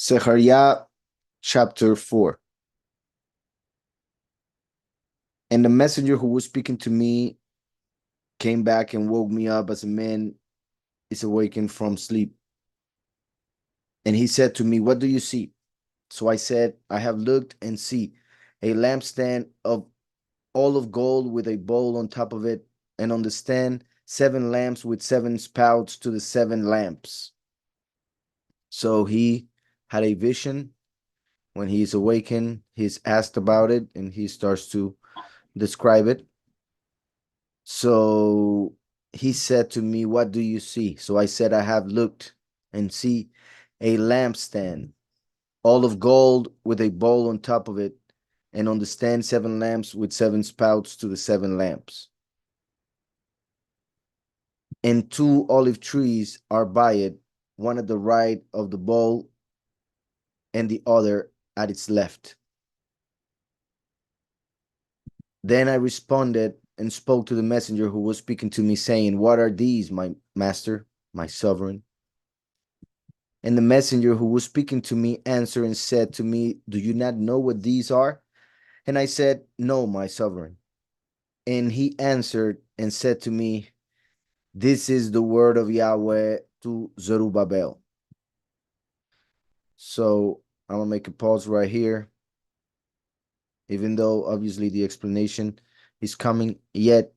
Zechariah chapter 4. And the messenger who was speaking to me came back and woke me up as a man is awakened from sleep. And he said to me, "What do you see?" So I said, "I have looked and see a lampstand of all of gold with a bowl on top of it, and on the stand 7 lamps with 7 spouts to the 7 lamps." So he had a vision. When he's awakened, he's asked about it and he starts to describe it. So he said to me, "What do you see?" So I said, "I have looked and see a lampstand, all of gold with a bowl on top of it, and on the stand 7 lamps with 7 spouts to the 7 lamps. And 2 olive trees are by it, one at the right of the bowl and the other at its left." Then I responded and spoke to the messenger who was speaking to me, saying, "What are these, my master, my sovereign?" And the messenger who was speaking to me answered and said to me, "Do you not know what these are?" And I said, "No, my sovereign." And he answered and said to me, "This is the word of Yahweh to Zerubbabel." So I'm going to make a pause right here, even though obviously the explanation is coming. Yet,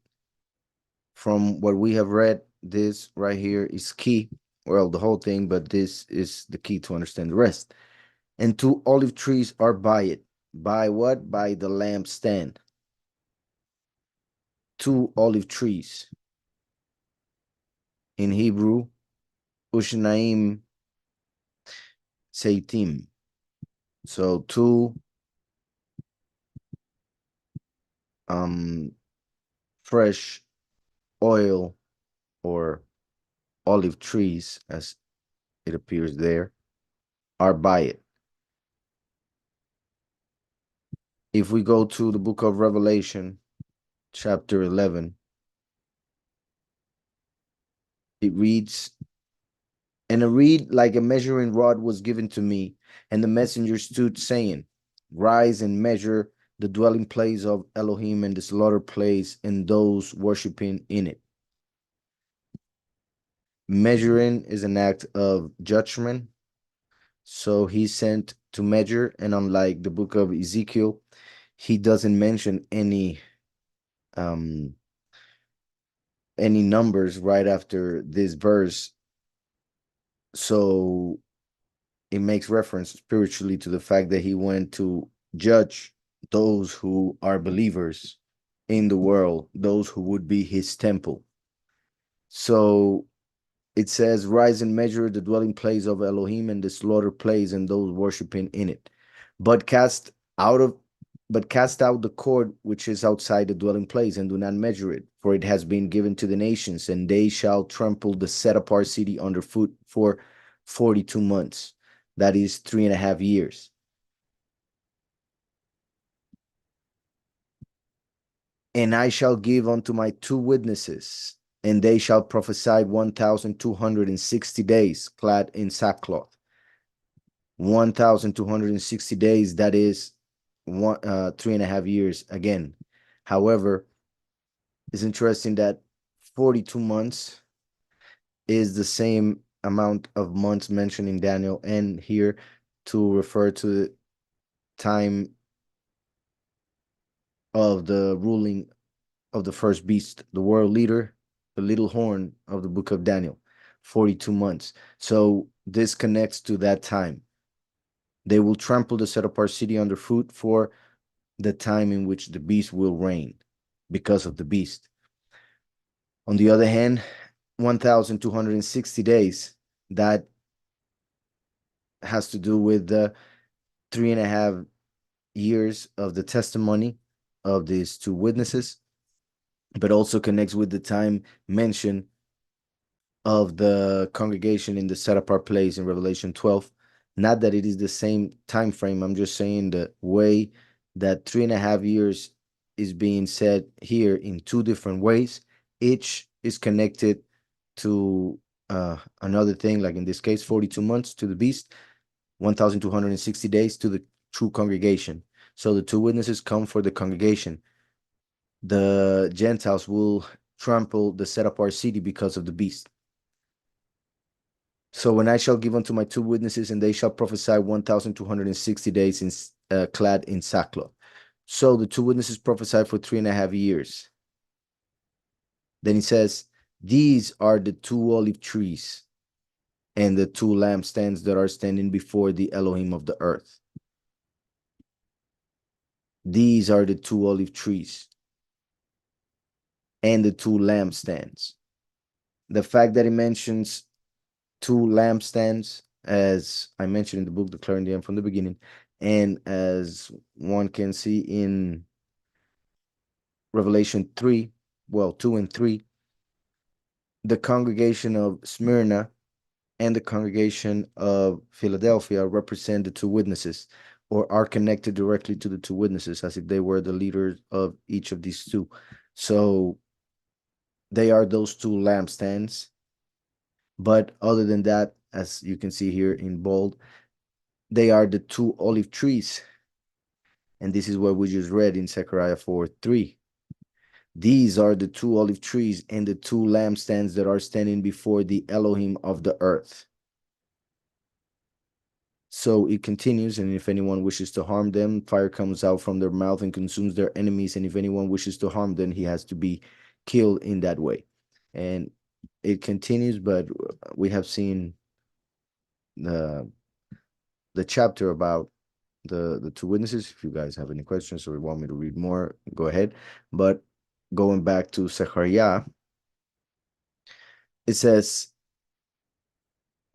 from what we have read, this right here is key. Well, the whole thing, but this is the key to understand the rest. And 2 olive trees are by it. By what? By the lampstand. 2 olive trees. In Hebrew, Ushnaim Seitim. So 2 fresh oil or olive trees, as it appears there, are by it. If we go to the book of Revelation, chapter 11, it reads, "And a reed like a measuring rod was given to me, and the messenger stood, saying, Rise and measure the dwelling place of Elohim and the slaughter place and those worshiping in it." Measuring is an act of judgment. So he's sent to measure, and unlike the book of Ezekiel, he doesn't mention any numbers right after this verse. So it makes reference spiritually to the fact that he went to judge those who are believers in the world, those who would be his temple. So it says, "Rise and measure the dwelling place of Elohim and the slaughter place and those worshiping in it. But cast out of but cast out the cord which is outside the dwelling place, and do not measure it, for it has been given to the nations, and they shall trample the set apart city underfoot for 42 months. That is 3.5 years. And I shall give unto my 2 witnesses, and they shall prophesy 1,260 days, clad in sackcloth. 1,260 days, that is 3.5 years again. However, it's interesting that 42 months is the same amount of months mentioned in Daniel and here to refer to the time of the ruling of the first beast, the world leader, the little horn of the book of Daniel, 42 months. So this connects to that time. They will trample the set apart city underfoot for the time in which the beast will reign because of the beast. On the other hand, 1,260 days, that has to do with the 3.5 years of the testimony of these 2 witnesses, but also connects with the time mentioned of the congregation in the set apart place in Revelation 12. Not that it is the same time frame. I'm just saying the way that 3.5 years is being said here in 2 different ways. Each is connected to another thing, like in this case, 42 months to the beast. 1,260 days to the true congregation. So the two witnesses come for the congregation. The Gentiles will trample the set apart city because of the beast. So when I shall give unto my two witnesses, and they shall prophesy 1,260 days clad in sackcloth. So the two witnesses prophesied for 3.5 years. Then he says, these are the two olive trees and the two lampstands that are standing before the Elohim of the earth. These are the two olive trees and the two lampstands. The fact that he mentions two lampstands, as I mentioned in the book, Declaring the End from the Beginning, and as one can see in Revelation 3, 2 and 3, the congregation of Smyrna and the congregation of Philadelphia represent the two witnesses, or are connected directly to the two witnesses, as if they were the leaders of each of these two. So they are those two lampstands. But other than that, as you can see here in bold, they are the two olive trees. And this is what we just read in Zechariah 4:3. These are the two olive trees and the two lampstands that are standing before the Elohim of the earth. So it continues, and if anyone wishes to harm them, fire comes out from their mouth and consumes their enemies. And if anyone wishes to harm them, he has to be killed in that way. And it continues, but we have seen the chapter about the two witnesses. If you guys have any questions or want me to read more, go ahead. But going back to ZecharYah, it says,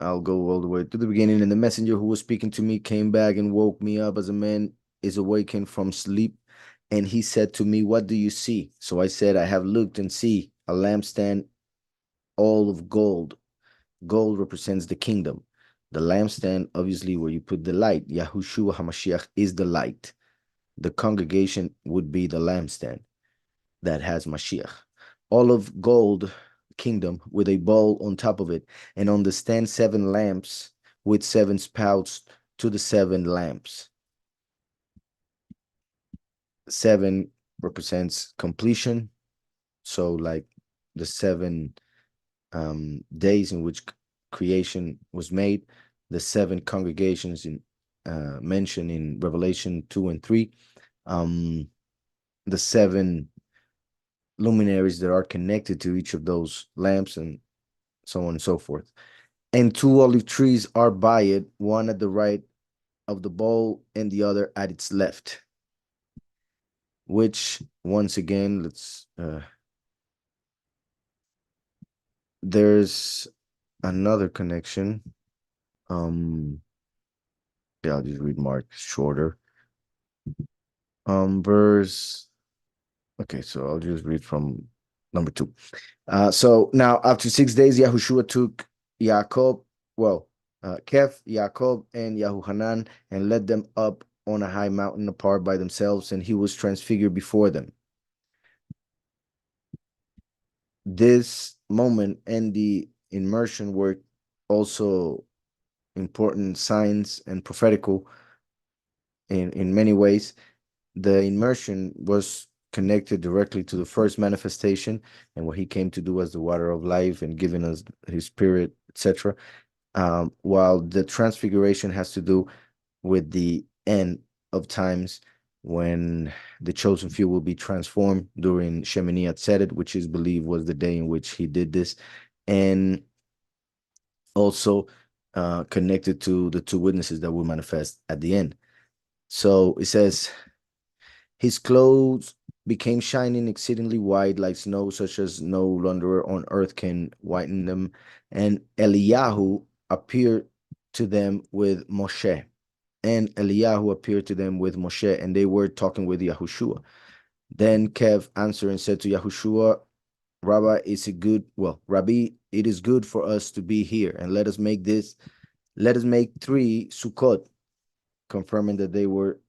I'll go all the way to the beginning. And the messenger who was speaking to me came back and woke me up as a man is awakened from sleep. And he said to me, what do you see? So I said, I have looked and see a lampstand all of gold. Gold represents the kingdom. The lampstand, obviously, where you put the light. Yahushua HaMashiach is the light. The congregation would be the lampstand that has Mashiach. All of gold kingdom with a bowl on top of it, and on the stand 7 lamps with 7 spouts to the 7 lamps. 7 represents completion, so like the 7 days in which creation was made, the 7 congregations in mentioned in Revelation 2 and 3, the 7 luminaries that are connected to each of those lamps, and so on and so forth. And 2 olive trees are by it, one at the right of the bowl and the other at its left. Which, once again, there's another connection. Yeah, I'll just read Mark shorter. Verse. Okay, so I'll just read from number 2. So now after 6 days, Yahushua took Jacob, Keph, Jacob, and Yahuhanan, and led them up on a high mountain apart by themselves, and he was transfigured before them. This moment and the immersion were also important signs and prophetical in many ways. The immersion was connected directly to the first manifestation and what he came to do as the water of life and giving us his spirit, etc. While the transfiguration has to do with the end of times, when the chosen few will be transformed during Shemini Atzeret, which is believed was the day in which he did this, and also connected to the two witnesses that will manifest at the end. So it says, his clothes became shining exceedingly white like snow, such as no launderer on earth can whiten them. And Eliyahu appeared to them with Moshe. And Eliyahu appeared to them with Moshe, and they were talking with Yahushua. Then Kev answered and said to Yahushua, Rabbi, Rabbi, it is good for us to be here, and let us make 3 Sukkot, confirming that they were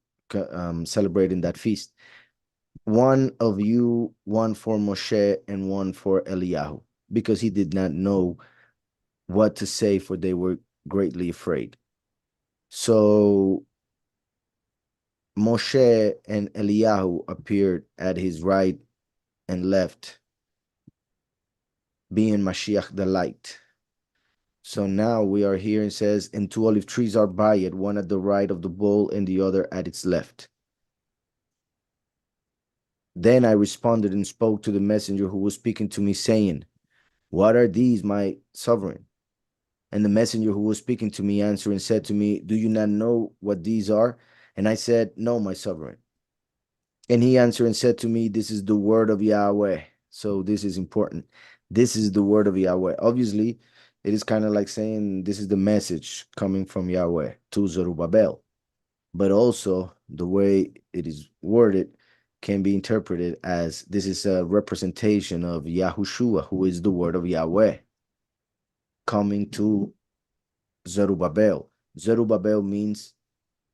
celebrating that feast. One of you, one for Moshe, and one for Eliyahu, because he did not know what to say, for they were greatly afraid. So Moshe and Eliyahu appeared at his right and left, being Mashiach the light. So now we are here and says, and two olive trees are by it, one at the right of the bowl and the other at its left. Then I responded and spoke to the messenger who was speaking to me, saying, what are these, my sovereign? And the messenger who was speaking to me answered and said to me, do you not know what these are? And I said, no, my sovereign. And he answered and said to me, this is the word of Yahweh. So this is important. This is the word of Yahweh. Obviously, it is kind of like saying this is the message coming from Yahweh to Zerubbabel. But also, the way it is worded can be interpreted as this is a representation of Yahushua, who is the word of Yahweh, coming to Zerubbabel. Zerubbabel means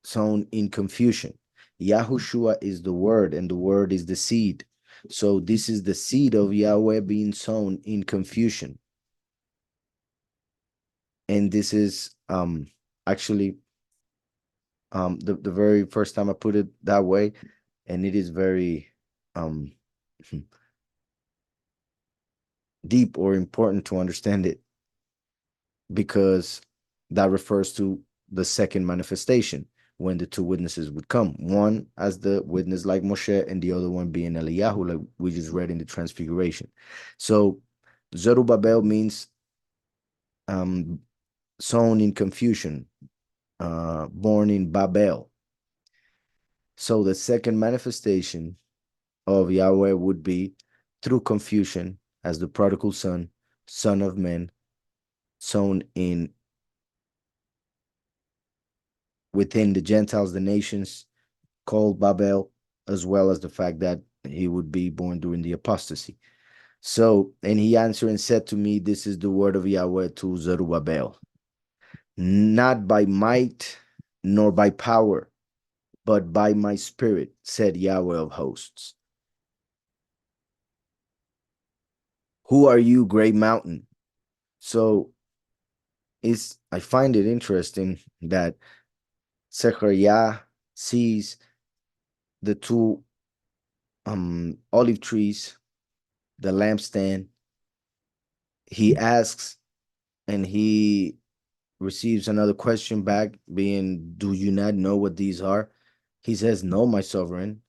sown in confusion. Yahushua is the word, and the word is the seed. So this is the seed of Yahweh being sown in confusion. And this is actually the very first time I put it that way, and it is very um deep or important to understand it, because that refers to the second manifestation when the two witnesses would come, one as the witness like Moshe and the other one being Eliyahu, like we just read in the Transfiguration. So Zerubbabel means um, sown in confusion, born in Babel. So the second manifestation of Yahweh would be through confusion as the prodigal son, son of man, sown in within the Gentiles, the nations, called Babel, as well as the fact that he would be born during the apostasy. So, and he answered and said to me, this is the word of Yahweh to Zerubbabel, not by might nor by power, but by my spirit, said Yahweh of hosts. Who are you, great mountain? So I find it interesting that ZecharYah sees the two olive trees, the lampstand. He asks and he receives another question back, being, do you not know what these are? He says, no, my sovereign.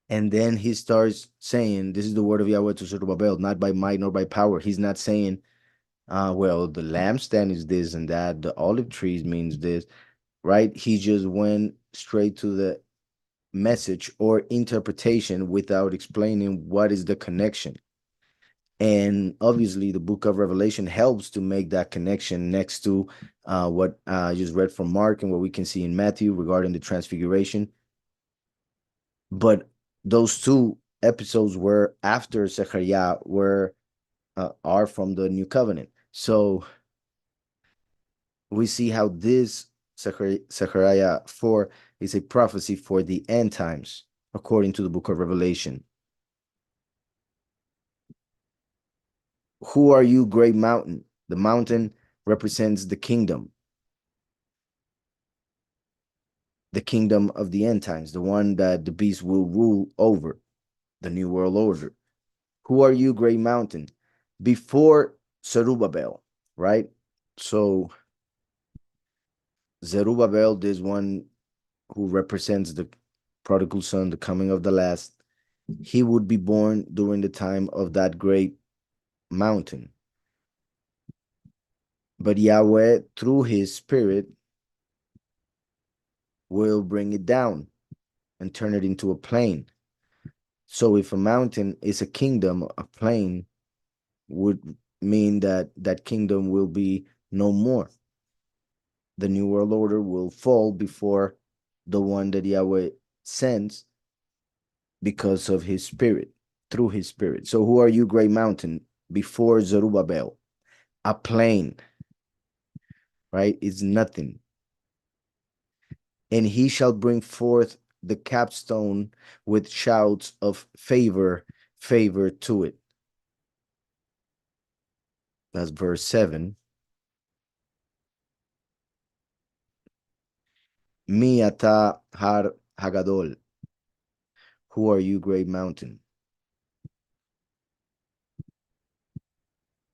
And then he starts saying, this is the word of Yahweh to Zerubbabel, not by might nor by power. He's not saying, well, the lampstand is this and that, the olive trees means this, right? He just went straight to the message or interpretation without explaining what is the connection. And obviously, the book of Revelation helps to make that connection next to what I just read from Mark and what we can see in Matthew regarding the transfiguration. But those two episodes were after Zechariah are from the New Covenant. So we see how this Zechariah 4 is a prophecy for the end times, according to the book of Revelation. Who are you, great mountain? The mountain represents the kingdom of the end times, the one that the beast will rule over, the new world order. Who are you, great mountain? Before Zerubbabel, right? So Zerubbabel, this one who represents the prodigal son, the coming of the last, he would be born during the time of that great mountain. But Yahweh, through his spirit, will bring it down and turn it into a plain. So if a mountain is a kingdom, a plain would mean that that kingdom will be no more. The new world order will fall before the one that Yahweh sends because of his spirit, through his spirit. So who are you, great mountain? Before Zerubbabel, a plain, right? It's nothing. And he shall bring forth the capstone with shouts of favor, favor to it. That's verse 7. Mi ata har hagadol. Who are you, great mountain?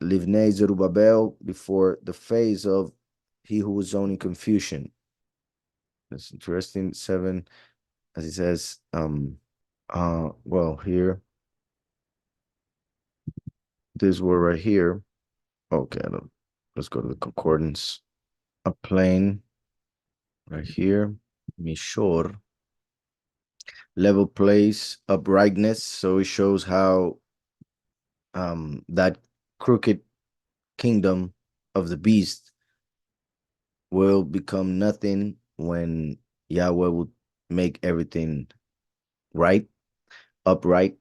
Livnei Zerubbabel, before the face of he who was owning confusion. That's interesting. 7, as he says, well, here, this word right here. Okay, let's go to the concordance. A plane right here, Mishor, level place, uprightness. So it shows how that crooked kingdom of the beast will become nothing when Yahweh will make everything right, upright.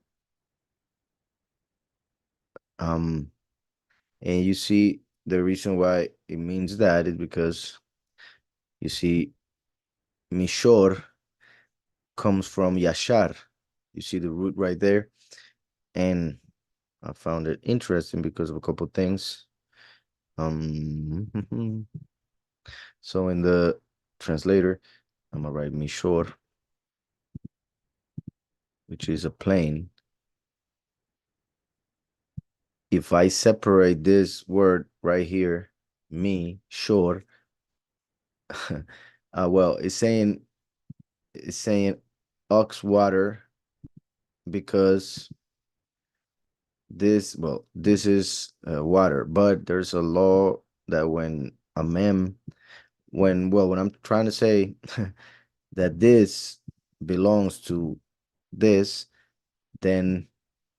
And you see the reason why it means that is because you see Mishor comes from Yashar. You see the root right there. And I found it interesting because of a couple things. So in the translator, I'm gonna write Mishor, which is a plane. If I separate this word right here, me, shore, well, it's saying ox water because this is water, but there's a law that when a mem, when I'm trying to say that this belongs to this, then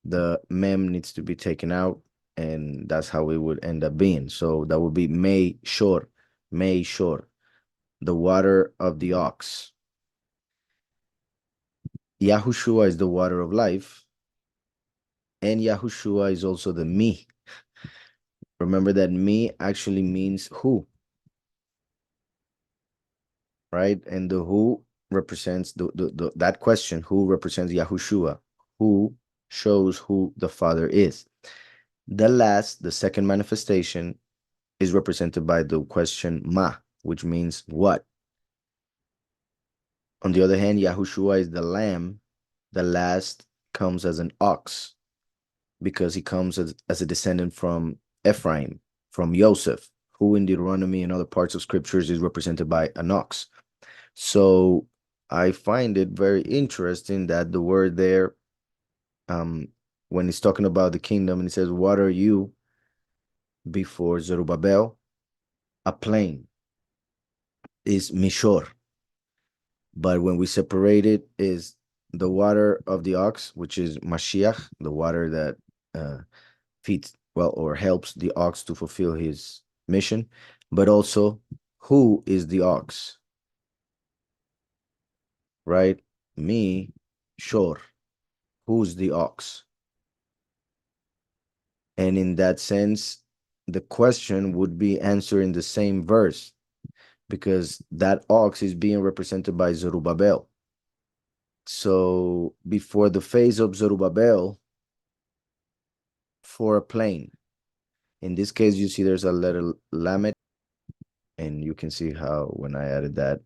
the mem needs to be taken out, and that's how it would end up being. So that would be may shore, the water of the ox. Yahushua is the water of life, and Yahushua is also the me. Remember that me actually means who, right? And the who represents that question, who represents Yahushua, who shows who the Father is. The second manifestation is represented by the question ma, which means what. On the other hand, Yahushua is the lamb. The last comes as an ox because he comes as a descendant from Ephraim, from Joseph, who in Deuteronomy and other parts of scriptures is represented by an ox. So I find it very interesting that the word there, when he's talking about the kingdom and he says, what are you before Zerubbabel? A plain is Mishor. But when we separate it, is the water of the ox, which is Mashiach, the water that feeds, well, or helps the ox to fulfill his mission, but also who is the ox, right? Me, sure. Who's the ox? And in that sense, the question would be answered in the same verse because that ox is being represented by Zerubbabel. So before the face of Zerubbabel, for a plane. In this case, you see there's a letter lamet, and you can see how when I added that,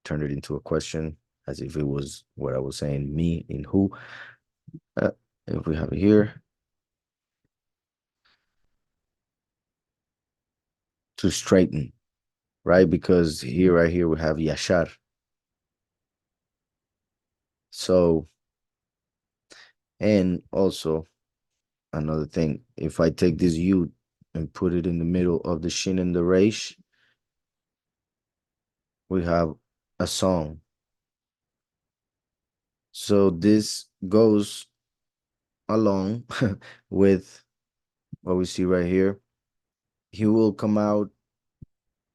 turned it into a question as if it was what I was saying, me in who. If we have it here, to straighten, right? Because here, right here, we have Yashar. So, and also another thing, if I take this Yud and put it in the middle of the Shin and the Reish, we have a song. So this goes along with what we see right here. He will come out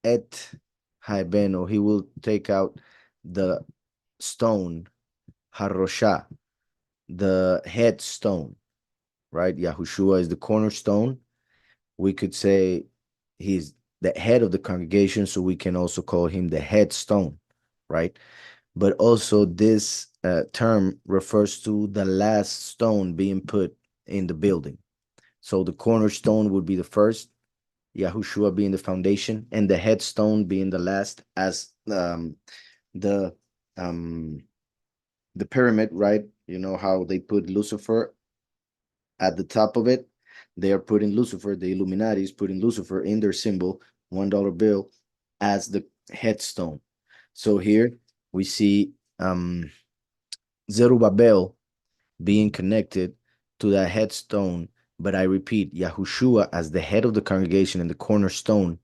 et haibeno. He will take out the stone, harosha, the headstone, right? Yahushua is the cornerstone. We could say he's the head of the congregation, so we can also call him the headstone, right? But also this term refers to the last stone being put in the building. So the cornerstone would be the first, Yahushua being the foundation, and the headstone being the last, as um, the um, the pyramid, right? You know how they put Lucifer at the top of it. They are putting Lucifer, the Illuminati is putting Lucifer in their symbol, $1 bill, as the headstone. So here we see Zerubbabel being connected to that headstone. But I repeat, Yahushua as the head of the congregation and the cornerstone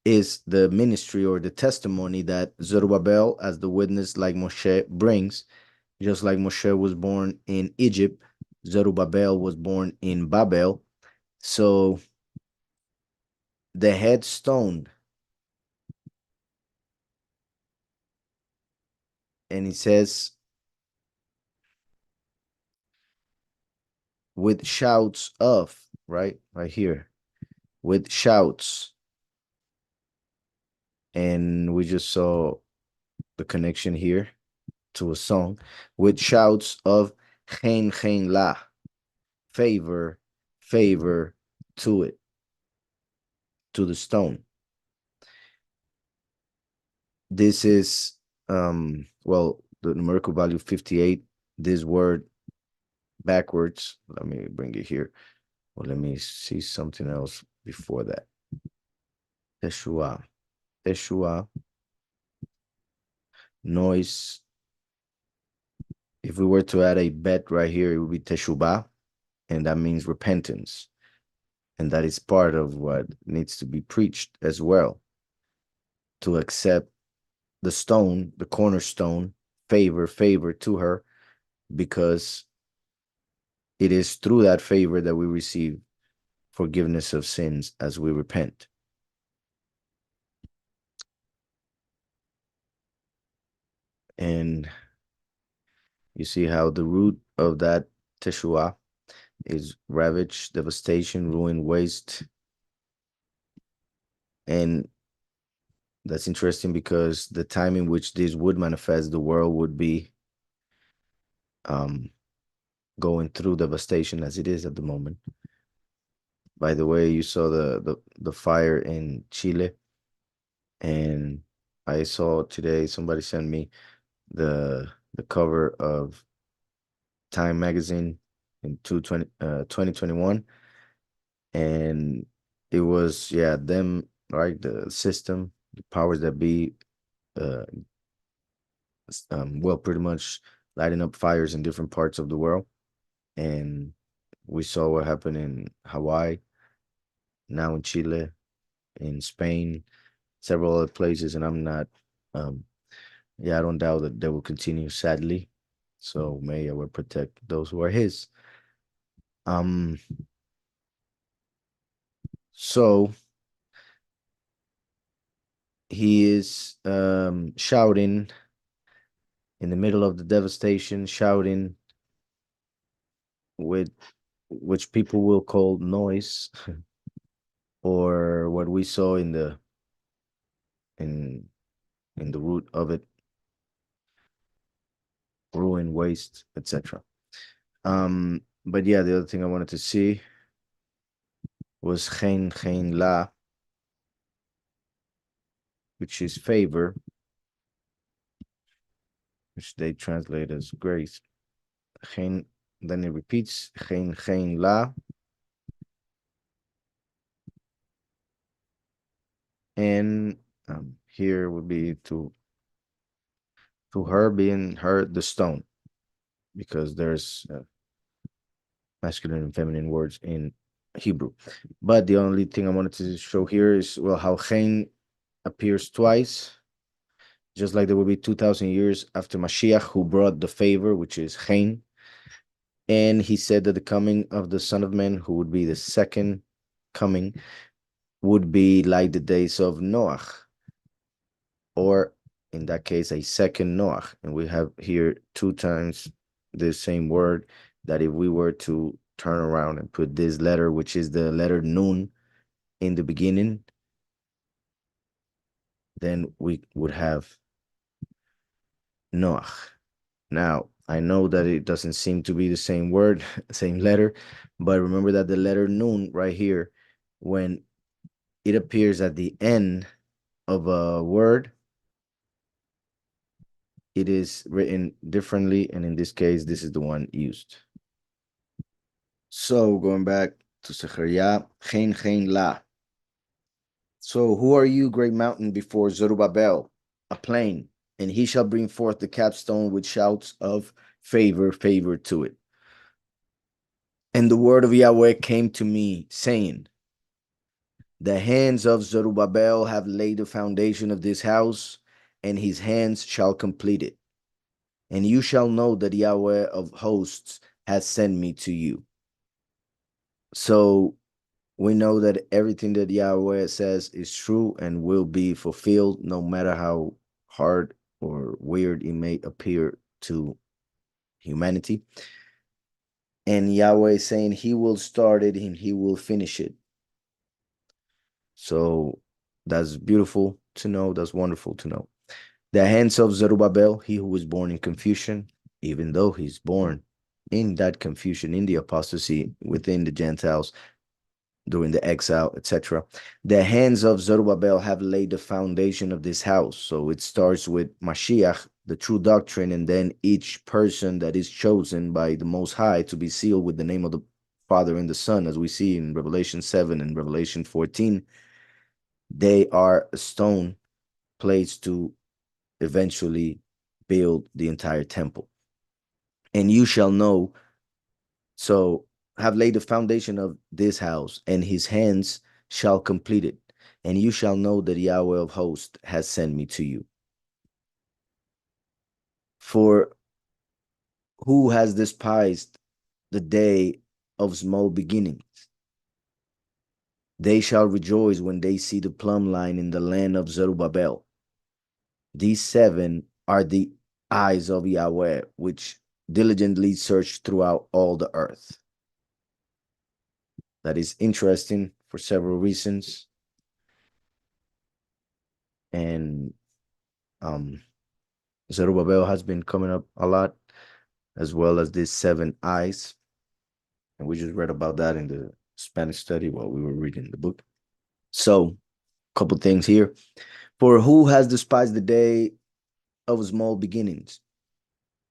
is the ministry or the testimony that Zerubbabel, as the witness, like Moshe, brings. Just like Moshe was born in Egypt, Zerubbabel was born in Babel. So the headstone, and it says, with shouts of, right here, with shouts. And we just saw the connection here to a song, with shouts of chen chen la, favor, favor to it, to the stone. This is well, the numerical value 58. This word backwards. Let me bring it here. Well, let me see something else before that. Teshua. Teshua. Noise. If we were to add a bet right here, it would be Teshubah, and that means repentance. And that is part of what needs to be preached as well, to accept the stone, the cornerstone, favor to her, because it is through that favor that we receive forgiveness of sins as we repent. And you see how the root of that Teshua is ravage, devastation, ruin, waste. And that's interesting because the time in which this would manifest, the world would be going through devastation as it is at the moment. By the way, you saw the fire in Chile, and I saw today somebody sent me the cover of Time magazine in 2021, and it was, yeah, them, right, the system, the powers that be, uh well, pretty much lighting up fires in different parts of the world. And we saw what happened in Hawaii, now in Chile, in Spain, several other places, and I'm not, um yeah, I don't doubt that they will continue, sadly. So may Yahweh protect those who are his. um so he is shouting in the middle of the devastation, shouting with which people will call noise, or what we saw in in the root of it, ruin, waste, etc. But yeah, the other thing I wanted to see was chen chen la, which is favor, which they translate as grace. Chen, then it repeats chen chen la, and here would be to her, being her the stone, because there's masculine and feminine words in Hebrew. But the only thing I wanted to show here is, well, how chen appears twice, just like there will be 2,000 years after Mashiach, who brought the favor, which is chen. And he said that the coming of the Son of Man, who would be the second coming, would be like the days of Noach, or in that case, a second Noach. And we have here two times the same word, that if we were to turn around and put this letter, which is the letter Nun, in the beginning, then we would have Noach. Now, I know that it doesn't seem to be the same word, same letter, but remember that the letter Nun right here, when it appears at the end of a word, it is written differently, and in this case, this is the one used. So going back to ZecharYah, Chen La. So who are you, great mountain, before Zerubbabel? A plain, and he shall bring forth the capstone with shouts of favor, favor to it. And the word of Yahweh came to me, saying, the hands of Zerubbabel have laid the foundation of this house, and his hands shall complete it. And you shall know that Yahweh of hosts has sent me to you. So we know that everything that Yahweh says is true and will be fulfilled, no matter how hard or weird it may appear to humanity. And Yahweh is saying he will start it and he will finish it. So that's beautiful to know. That's wonderful to know. The hands of Zerubbabel, he who was born in confusion, even though he's born in that confusion, in the apostasy within the Gentiles, during the exile, etc. The hands of Zerubbabel have laid the foundation of this house. So it starts with Mashiach, the true doctrine, and then each person that is chosen by the Most High to be sealed with the name of the Father and the Son, as we see in Revelation 7 and Revelation 14. They are a stone placed to eventually build the entire temple. And you shall know, so have laid the foundation of this house, and his hands shall complete it. And you shall know that Yahweh of hosts has sent me to you. For who has despised the day of small beginnings? They shall rejoice when they see the plumb line in the land of Zerubbabel. These seven are the eyes of Yahweh, which diligently search throughout all the earth. That is interesting for several reasons. And Zerubbabel has been coming up a lot, as well as these seven eyes. And we just read about that in the Spanish study while we were reading the book. So, a couple things here. For who has despised the day of small beginnings?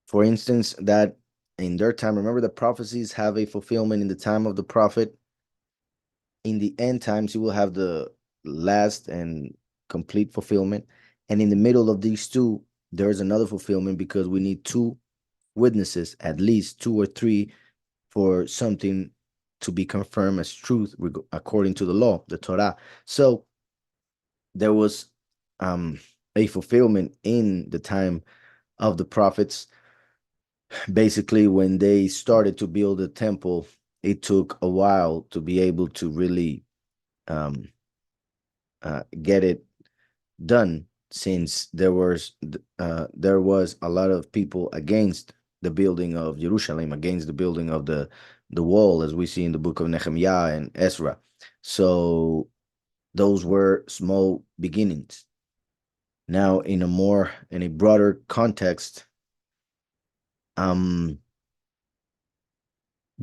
For instance, that in their time, remember the prophecies have a fulfillment in the time of the prophet. In the end times, you will have the last and complete fulfillment. And in the middle of these two, there's another fulfillment, because we need two witnesses, at least two or three, for something to be confirmed as truth according to the law, the Torah. So there was a fulfillment in the time of the prophets. Basically, when they started to build the temple, it took a while to be able to really get it done, since there was a lot of people against the building of Jerusalem, against the building of the wall, as we see in the book of Nehemiah and Ezra. So those were small beginnings. Now, in a broader context,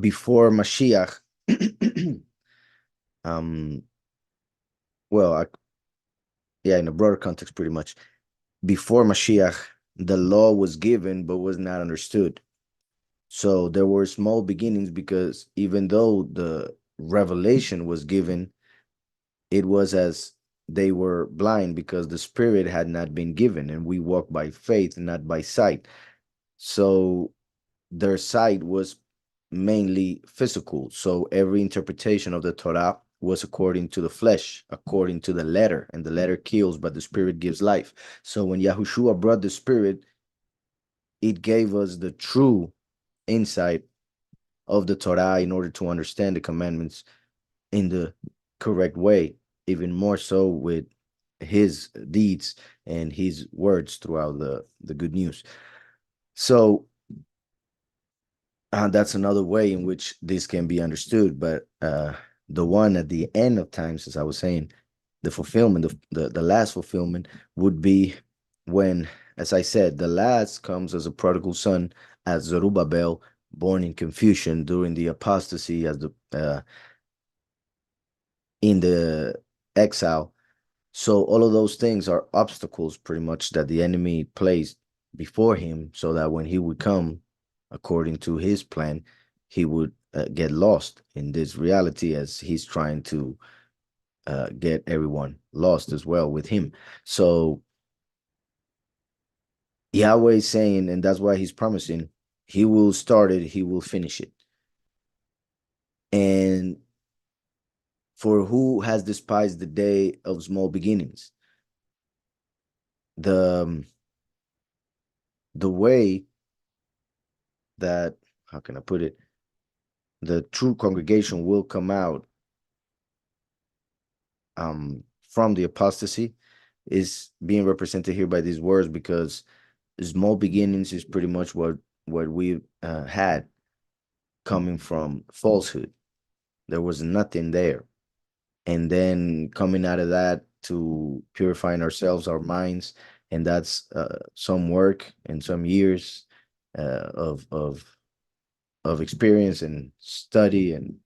before Mashiach, well, yeah, in a broader context, pretty much, before Mashiach, the law was given but was not understood. So there were small beginnings, because even though the revelation was given, it was as they were blind, because the Spirit had not been given, and we walk by faith, not by sight. So their sight was mainly physical. So every interpretation of the Torah was according to the flesh, according to the letter, and the letter kills, but the Spirit gives life. So when Yahushua brought the Spirit, it gave us the true insight of the Torah in order to understand the commandments in the correct way, even more so with his deeds and his words throughout the good news. So that's another way in which this can be understood. But the one at the end of times, as I was saying, the fulfillment, the last fulfillment would be when, as I said, the last comes as a prodigal son, as Zerubbabel, born in confusion during the apostasy, as in the exile. So all of those things are obstacles, pretty much, that the enemy placed before him, so that when he would come, according to his plan, he would get lost in this reality as he's trying to get everyone lost as well with him. So Yahweh is saying, and that's why he's promising, he will start it, he will finish it. And for who has despised the day of small beginnings? The the way that, how can I put it, the true congregation will come out from the apostasy is being represented here by these words, because small beginnings is pretty much what we had coming from falsehood. There was nothing there, and then coming out of that to purifying ourselves, our minds, and that's some work and some years of experience and study, and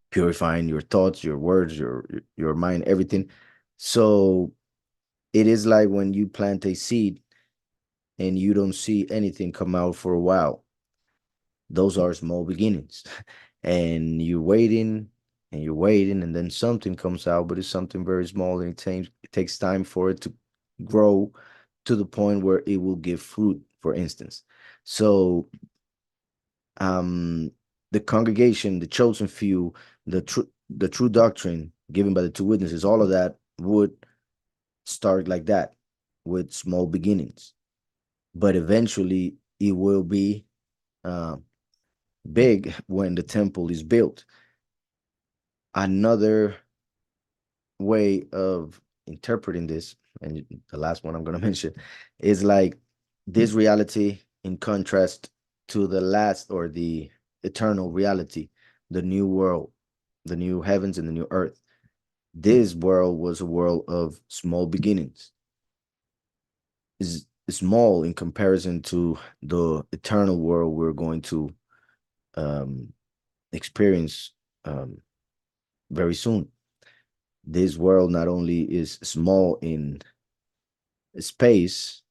purifying your thoughts, your words, your mind, everything. So it is like when you plant a seed and you don't see anything come out for a while. Those are small beginnings. And you're waiting and you're waiting, and then something comes out, but it's something very small, and it takes time for it to grow to the point where it will give fruit, for instance. So um the congregation, the chosen few, the true doctrine given by the two witnesses, all of that would start like that, with small beginnings, but eventually it will be uh, big when the temple is built. Another way of interpreting this, and the last one I'm going to mention, is like this reality in contrast to the last, or the eternal reality, the new world, the new heavens and the new earth. This world was a world of small beginnings, is small in comparison to the eternal world we're going to um, experience very soon. This world not only is small in space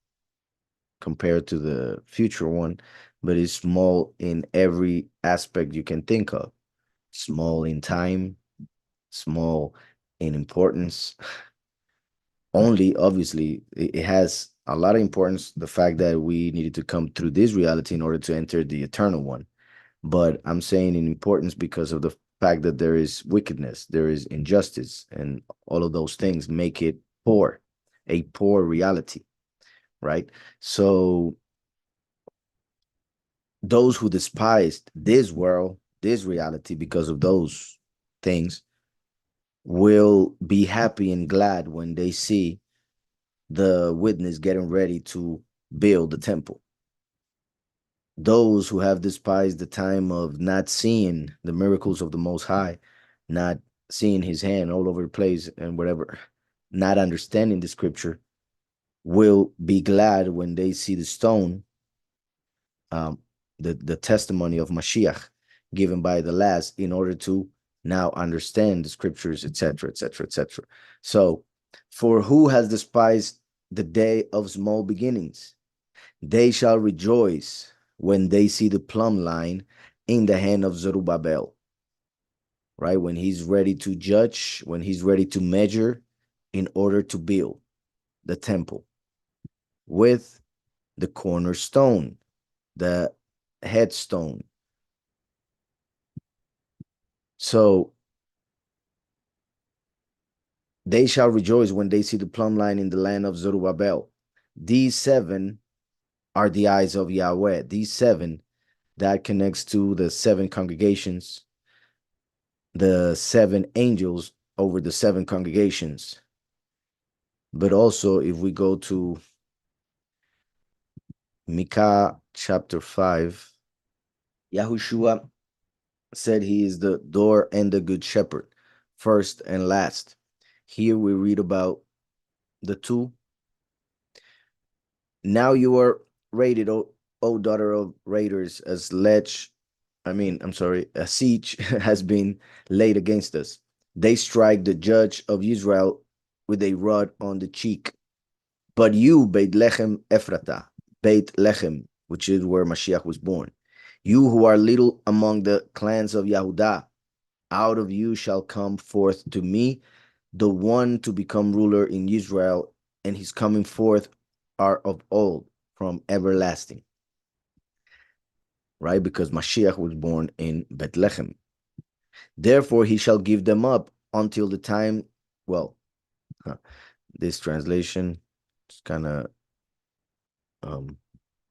compared to the future one, but is small in every aspect you can think of. Small in time, small in importance. Only, obviously, it has a lot of importance, the fact that we needed to come through this reality in order to enter the eternal one. But I'm saying in importance because of the fact that there is wickedness, there is injustice, and all of those things make it poor, a poor reality, right? So those who despised this world, this reality, because of those things, will be happy and glad when they see the witness getting ready to build the temple. Those who have despised the time of not seeing the miracles of the Most High, not seeing his hand all over the place and whatever, not understanding the scripture, will be glad when they see the stone, um, the testimony of Mashiach given by the last, in order to now understand the scriptures, etc., etc., etc. So, for who has despised the day of small beginnings? They shall rejoice when they see the plumb line in the hand of Zerubbabel, right? When he's ready to judge, when he's ready to measure in order to build the temple with the cornerstone, the headstone. So they shall rejoice when they see the plumb line in the land of Zerubbabel. These seven are the eyes of Yahweh. These seven, that connects to the seven congregations, the seven angels over the seven congregations. But also, if we go to Micah chapter 5, Yahushua said he is the door and the good shepherd, first and last. Here we read about the two. Now you are rated, O daughter of raiders, as a siege has been laid against us. They strike the judge of Israel with a rod on the cheek. But you, Beit Lechem Ephrata, Beit Lechem, which is where Mashiach was born, you who are little among the clans of Yahudah, out of you shall come forth to me the one to become ruler in Israel, and his coming forth are of old, from everlasting. Right? Because Mashiach was born in Bethlehem. Therefore, he shall give them up until the time, well, this translation is kind of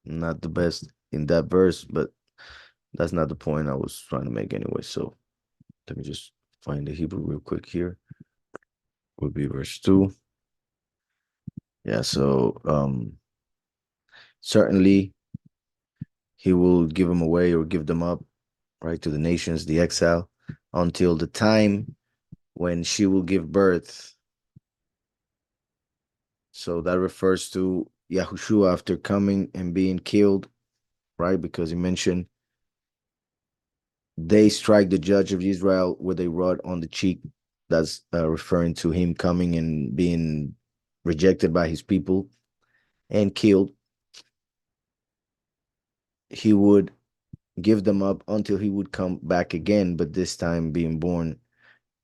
not the best in that verse, but that's not the point I was trying to make anyway. So let me just find the Hebrew real quick here. Would be verse 2. Yeah, so certainly he will give them away or give them up, right, to the nations, the exile, until the time when she will give birth. So that refers to Yahushua after coming and being killed, right? Because he mentioned they strike the judge of Israel with a rod on the cheek. That's referring to him coming and being rejected by his people and killed. He would give them up until he would come back again, but this time being born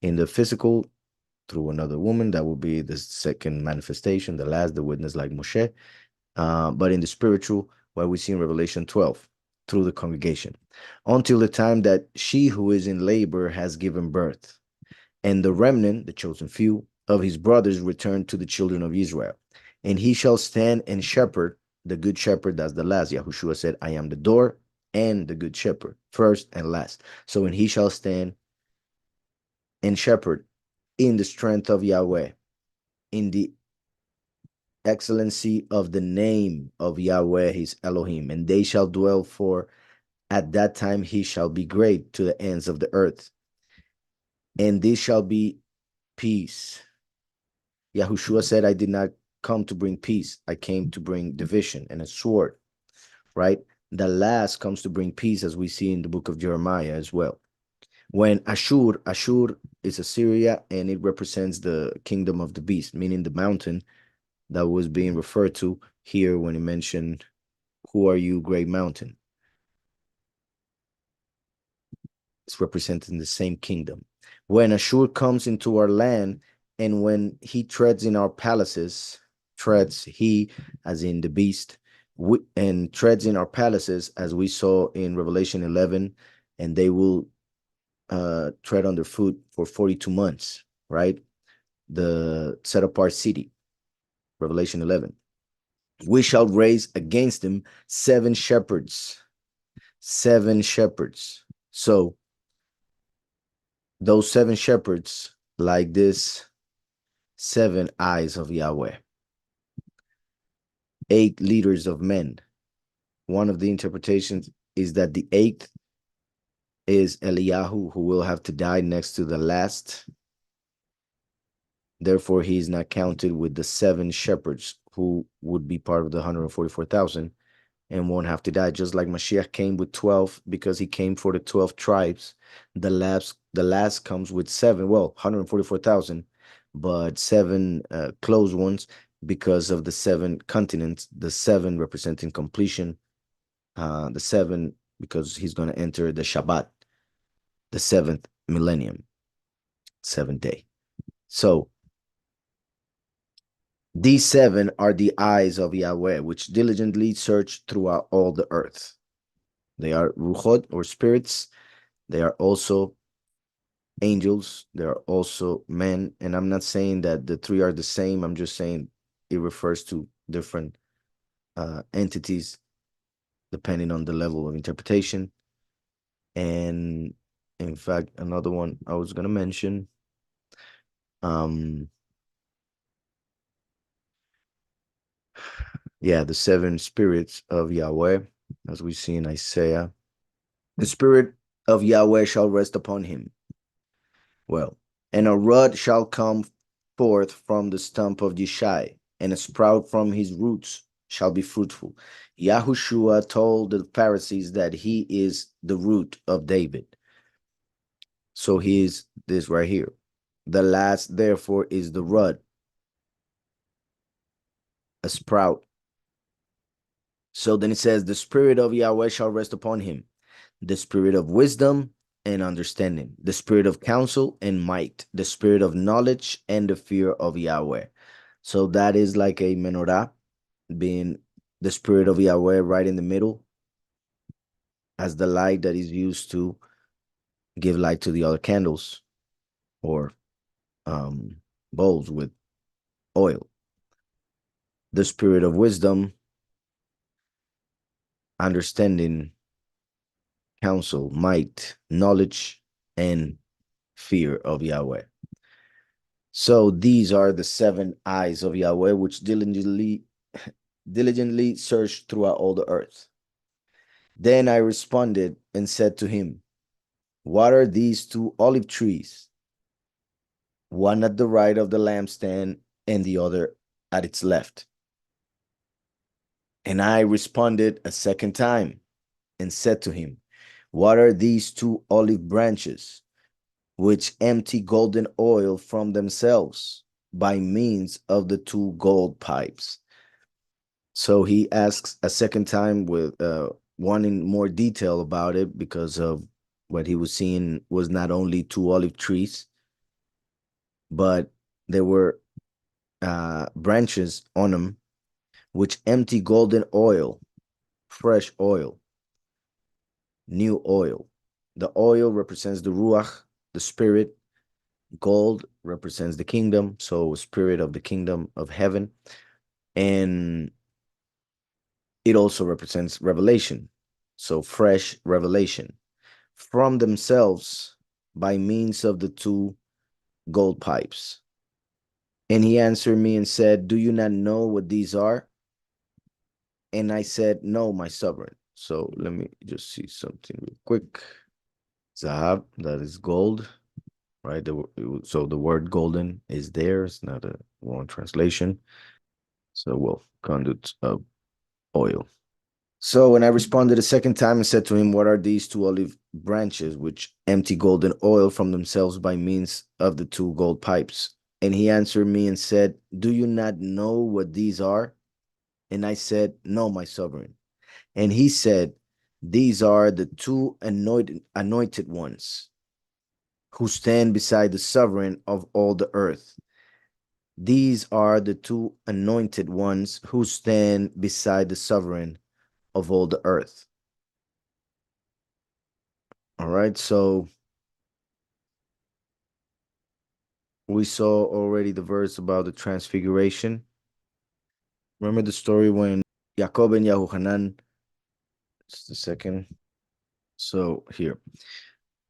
in the physical through another woman. That would be the second manifestation, the last, the witness like Moshe. But in the spiritual, what we see in Revelation 12, through the congregation, until the time that she who is in labor has given birth, and the remnant, the chosen few, of his brothers return to the children of Israel. And he shall stand and shepherd, the good shepherd, that's the last. Yahushua said, I am the door and the good shepherd, first and last. So when he shall stand and shepherd in the strength of Yahweh, in the excellency of the name of Yahweh his Elohim, and they shall dwell, for at that time he shall be great to the ends of the earth. And this shall be peace. Yahushua said, I did not come to bring peace. I came to bring division and a sword, right? The last comes to bring peace, as we see in the book of Jeremiah as well. When Ashur is Assyria, and it represents the kingdom of the beast, meaning the mountain that was being referred to here when he mentioned, who are you, great mountain? It's representing the same kingdom. When Ashur comes into our land, and when he treads in our palaces, treads he, as in the beast, and treads in our palaces, as we saw in Revelation 11, and they will tread on their foot for 42 months, right? The set apart city, Revelation 11. We shall raise against them 7 shepherds. 7 shepherds. So those 7 shepherds, like this 7 eyes of Yahweh, 8 leaders of men. One of the interpretations is that the 8th is Eliyahu, who will have to die next to the last. Therefore, he is not counted with the 7 shepherds who would be part of the 144,000 and won't have to die. Just like Mashiach came with 12 because he came for the 12 tribes. The last comes with 7, well, 144,000, but 7 close ones because of the 7 continents, the 7 representing completion, the 7 because he's going to enter the Shabbat, the 7th millennium, 7th day. So these 7 are the eyes of Yahweh, which diligently search throughout all the earth. They are ruchot, or spirits. They are also angels. They are also men. And I'm not saying that the 3 are the same. I'm just saying it refers to different entities depending on the level of interpretation. And in fact, another one I was going to mention, the 7 spirits of Yahweh, as we see in Isaiah. The spirit of Yahweh shall rest upon him. Well, and a rod shall come forth from the stump of Yishai, and a sprout from his roots shall be fruitful. Yahushua told the Pharisees that he is the root of David. So he is this right here. The last, therefore, is the rod. a sprout. So then it says, the spirit of Yahweh shall rest upon him, the spirit of wisdom and understanding, the spirit of counsel and might, the spirit of knowledge and the fear of Yahweh. So that is like a menorah, being the spirit of Yahweh right in the middle as the light that is used to give light to the other candles or bowls with oil. The spirit of wisdom, understanding, counsel, might, knowledge, and fear of Yahweh. So these are the 7 eyes of Yahweh, which diligently searched throughout all the earth. Then I responded and said to him, what are these 2 olive trees? One at the right of the lampstand and the other at its left. And I responded a second time and said to him, what are these 2 olive branches, which empty golden oil from themselves by means of the 2 gold pipes? So he asks a second time with wanting more detail about it, because of what he was seeing was not only 2 olive trees, but there were branches on them which empty golden oil, fresh oil, new oil. The oil represents the Ruach, the spirit. Gold represents the kingdom, so spirit of the kingdom of heaven. And it also represents revelation, so fresh revelation from themselves by means of the 2 gold pipes. And he answered me and said, do you not know what these are? And I said, no, my sovereign. So let me just see something real quick. Zahab, that is gold, right? So the word golden is there. It's not a wrong translation. So, well, conduits of oil. So when I responded a second time and said to him, what are these 2 olive branches which empty golden oil from themselves by means of the 2 gold pipes? And he answered me and said, do you not know what these are? And I said, no, my sovereign. And he said, these are the 2 anointed ones who stand beside the sovereign of all the earth. These are the 2 anointed ones who stand beside the sovereign of all the earth. All right, so we saw already the verse about the transfiguration. Remember the story when Jacob and Yahuhanan, just a second. So here,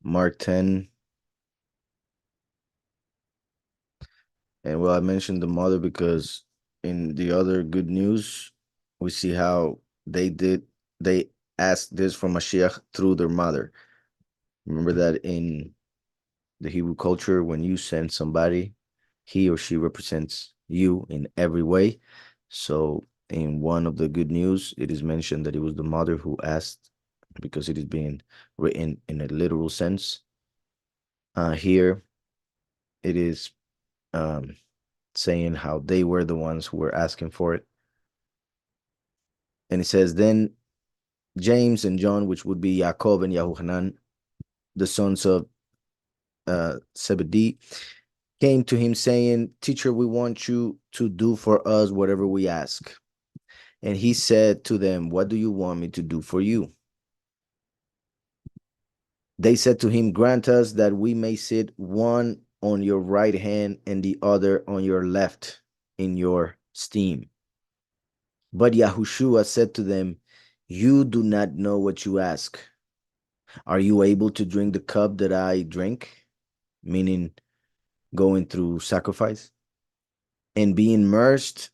Mark 10. And well, I mentioned the mother because in the other good news, we see how they asked this from Mashiach through their mother. Remember that in the Hebrew culture, when you send somebody, he or she represents you in every way. So in one of the good news, it is mentioned that it was the mother who asked, because it is being written in a literal sense. Here, it is saying how they were the ones who were asking for it. And it says, then James and John, which would be Yaakov and Yahuhanan, the sons of Zebedee, came to him saying, teacher, we want you to do for us whatever we ask. And he said to them, what do you want me to do for you? They said to him, grant us that we may sit one on your right hand and the other on your left in your steam. But Yahushua said to them, you do not know what you ask. Are you able to drink the cup that I drink? Meaning going through sacrifice, and be immersed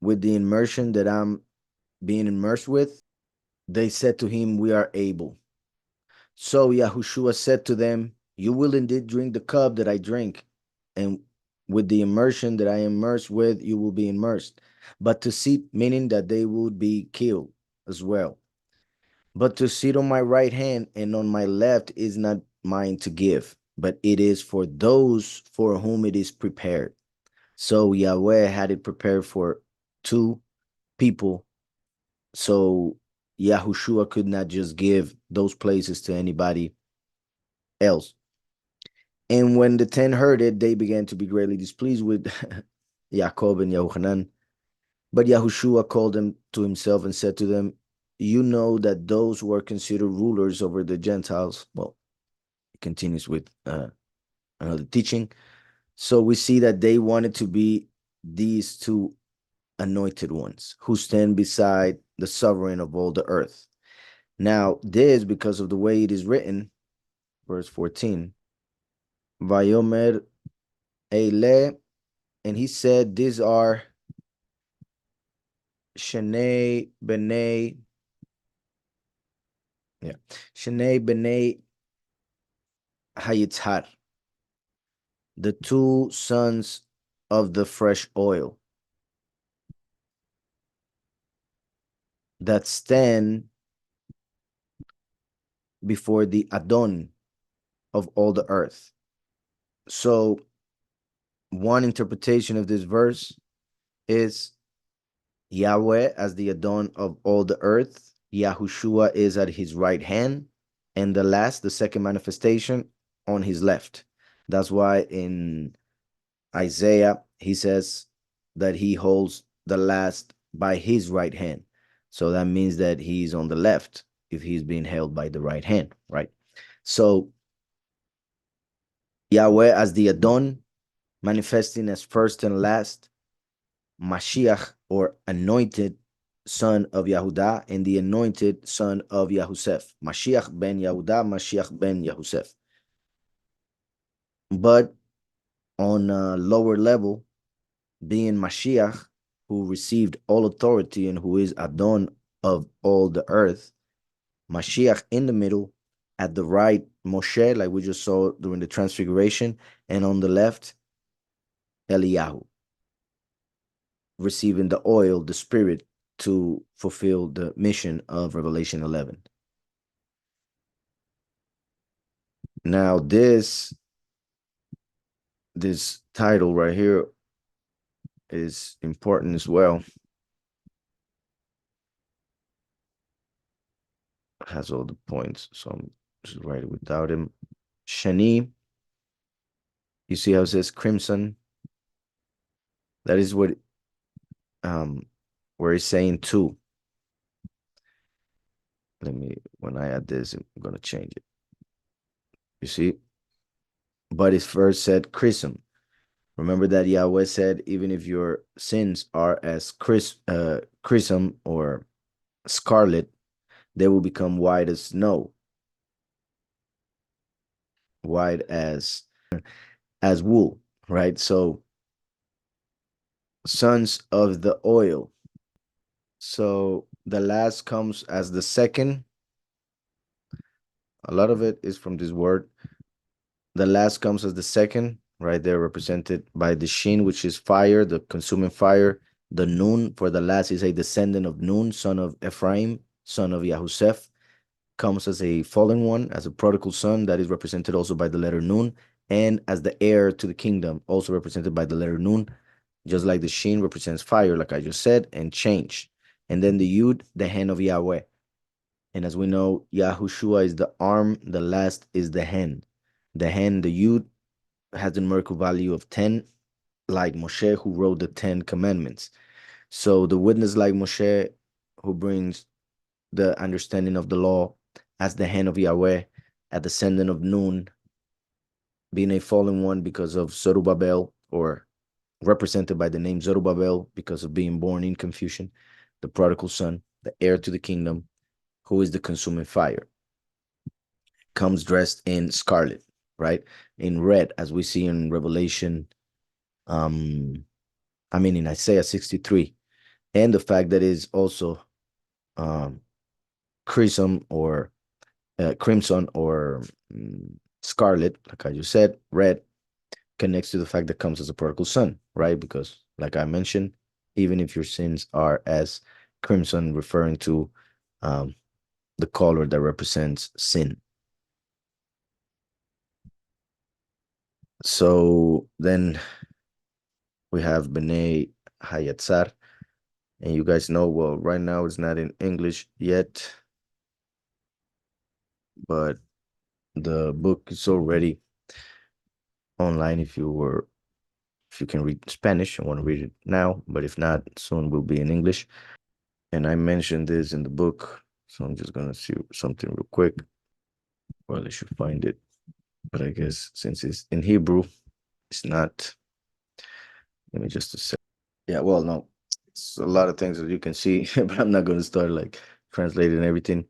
with the immersion that I'm being immersed with? They said to him, we are able. So Yahushua said to them, you will indeed drink the cup that I drink, and with the immersion that I am immersed with, you will be immersed. But to sit, meaning that they would be killed as well. But to sit on my right hand and on my left is not mine to give, but it is for those for whom it is prepared. So Yahweh had it prepared for to people. So Yahushua could not just give those places to anybody else. And when the 10 heard it, they began to be greatly displeased with Jacob and Yohanan. But Yahushua called them to himself and said to them, you know that those who are considered rulers over the Gentiles, well, it continues with another teaching. So we see that they wanted to be these two anointed ones who stand beside the sovereign of all the earth. Now, this, because of the way it is written, verse 14, Vayomer Eile, and he said, these are Shnei B'nai, Shnei B'nai Hayitzhar, the two sons of the fresh oil that stand before the Adon of all the earth. So one interpretation of this verse is Yahweh as the Adon of all the earth. Yahushua is at his right hand. And the second manifestation, on his left. That's why in Isaiah, he says that he holds the last by his right hand. So that means that he's on the left if he's being held by the right hand, right? So Yahweh as the Adon, manifesting as first and last, Mashiach, or anointed son of Yahudah, and the anointed son of Yahusef. Mashiach ben Yahudah, Mashiach ben Yahusef. But on a lower level, being Mashiach, who received all authority and who is Adon of all the earth, Mashiach in the middle, at the right, Moshe, like we just saw during the transfiguration, and on the left, Eliyahu, receiving the oil, the spirit, to fulfill the mission of Revelation 11. Now, this title right here is important as well. It has all the points, so I'm just write it without him. Shani, you see how it says crimson? That is what where it's saying two. When I add this, I'm gonna change it. You see? But it first said chrism. Remember that Yahweh said, even if your sins are as chrism or scarlet, they will become white as snow. White as wool, right? So sons of the oil. So the last comes as the second. A lot of it is from this word. The last comes as the second, right there, represented by the shin, which is fire, the consuming fire. The nun, for the last, is a descendant of Nun, son of Ephraim, son of Yahusef, comes as a fallen one, as a prodigal son, that is represented also by the letter Nun, and as the heir to the kingdom, also represented by the letter Nun, just like the shin represents fire, like I just said, and change. And then the Yud, the hand of Yahweh. And as we know, Yahushua is the arm, the last is the hand. The hand, the Yud, has the numerical value of 10, like Moshe, who wrote the 10 commandments. So the witness, like Moshe, who brings the understanding of the law, as the hand of Yahweh, a descendant of Nun, being a fallen one because of Zerubbabel, or represented by the name Zerubbabel because of being born in confusion, the prodigal son, the heir to the kingdom, who is the consuming fire, comes dressed in scarlet, right? In red, as we see in Revelation, in Isaiah 63. And the fact that it is also crimson or scarlet, like I just said, red, connects to the fact that comes as a prodigal son, right? Because, like I mentioned, even if your sins are as crimson, referring to the color that represents sin. So then we have B'nai Hayatzar, And you guys know, well, right now it's not in English yet, but the book is already online if you can read Spanish and want to read it now, but if not, soon will be in English. And I mentioned this in the book, so I'm just gonna see something real quick. Well, I should find it, but I guess since it's in Hebrew, it's not. Let me just a sec. Yeah, well, no, it's a lot of things that you can see, but I'm not gonna start like translating everything.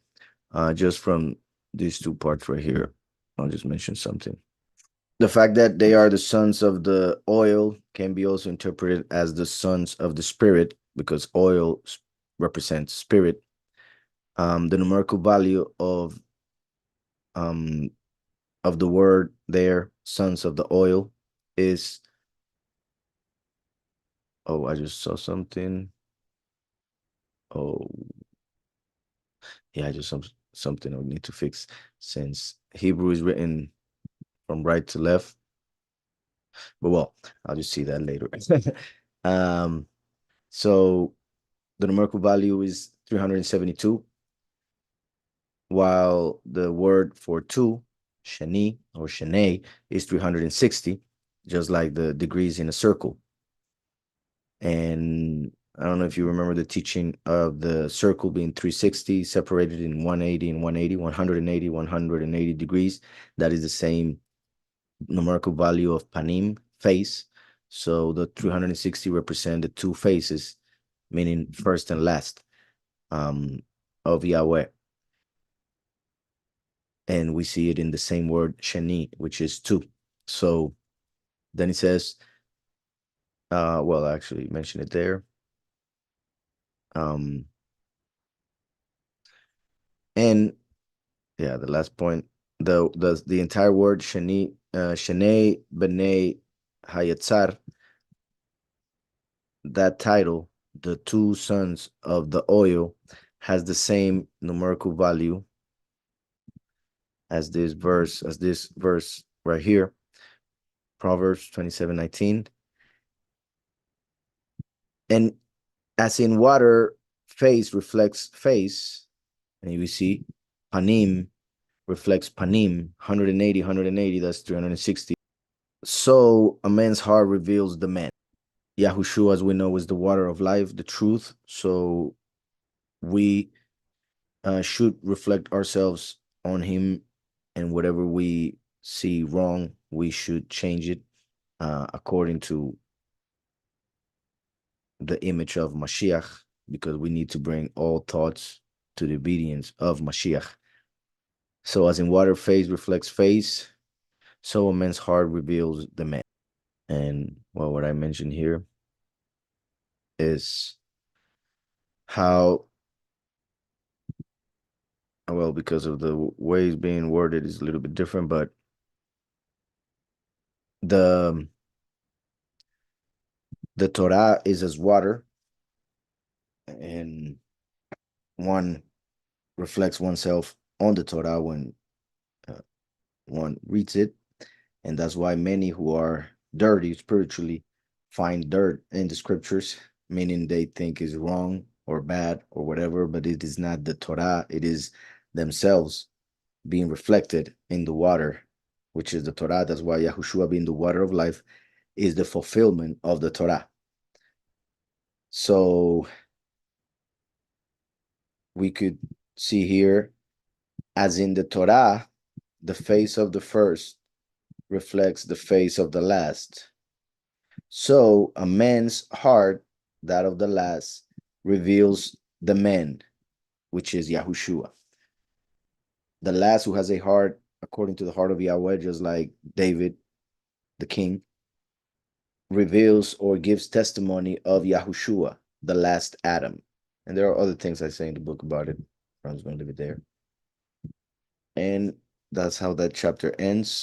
Just from these two parts right here, I'll just mention something. The fact that they are the sons of the oil can be also interpreted as the sons of the spirit, because oil represents spirit. The numerical value um of the word there, sons of the oil, is, oh, I just saw something. Oh, yeah, I just something I need to fix, since Hebrew is written from right to left. But well, I'll just see that later. um, so the numerical value is 372, while the word for two, shani or shane, is 360, just like the degrees in a circle. And I don't know if you remember the teaching of the circle being 360, separated in 180 and 180, 180, 180 degrees. That is the same numerical value of panim, face. So the 360 represent the two faces, meaning first and last, of Yahweh. And we see it in the same word, shani, which is two. So then it says, well, I actually mentioned it there. And yeah, the last point, the entire word shani, shanei b'nei hayatzar, that title, the two sons of the oil, has the same numerical value as this verse right here, Proverbs 27:19. And as in water, face reflects face, and you see panim reflects panim, 180, that's 360. So a man's heart reveals the man. Yahushua, as we know, is the water of life, the truth. So we should reflect ourselves on him, and whatever we see wrong, we should change it according to the image of Mashiach, because we need to bring all thoughts to the obedience of Mashiach. So as in water, face reflects face, so a man's heart reveals the man. And well, what I mentioned here is how, well, because of the way it's being worded is a little bit different, but the Torah is as water, and one reflects oneself on the Torah when one reads it. And that's why many who are dirty spiritually find dirt in the scriptures, meaning they think is wrong or bad or whatever, but it is not the Torah, it is themselves being reflected in the water, which is the Torah. That's why Yahushua, being the water of life, is the fulfillment of the Torah. So we could see here, as in the Torah, the face of the first reflects the face of the last. So a man's heart, that of the last, reveals the man, which is Yahushua. The last, who has a heart according to the heart of Yahweh, just like David, the king, reveals or gives testimony of Yahushua, the last Adam. And there are other things I say in the book about it. I'm just going to leave it there. And that's how that chapter ends.